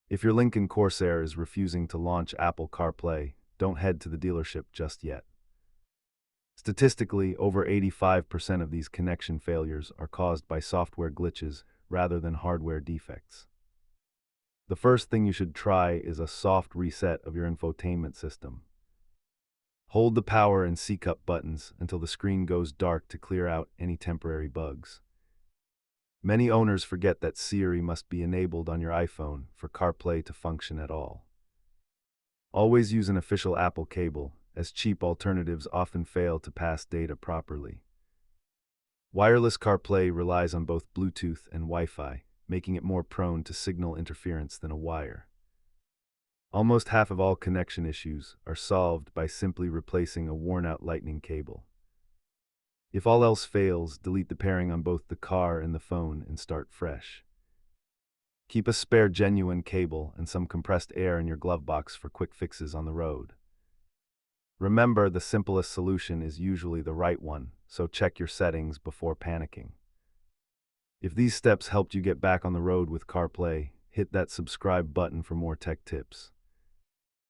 If your Lincoln Corsair is refusing to launch Apple CarPlay, don't head to the dealership just yet. Statistically, over 85% of these connection failures are caused by software glitches rather than hardware defects. The first thing you should try is a soft reset of your infotainment system. Hold the power and C-cup buttons until the screen goes dark to clear out any temporary bugs. Many owners forget that Siri must be enabled on your iPhone for CarPlay to function at all. Always use an official Apple cable, as cheap alternatives often fail to pass data properly. Wireless CarPlay relies on both Bluetooth and Wi-Fi, making it more prone to signal interference than a wire. Almost half of all connection issues are solved by simply replacing a worn-out lightning cable. If all else fails, delete the pairing on both the car and the phone and start fresh. Keep a spare genuine cable and some compressed air in your glove box for quick fixes on the road. Remember, the simplest solution is usually the right one, so check your settings before panicking. If these steps helped you get back on the road with CarPlay, hit that subscribe button for more tech tips.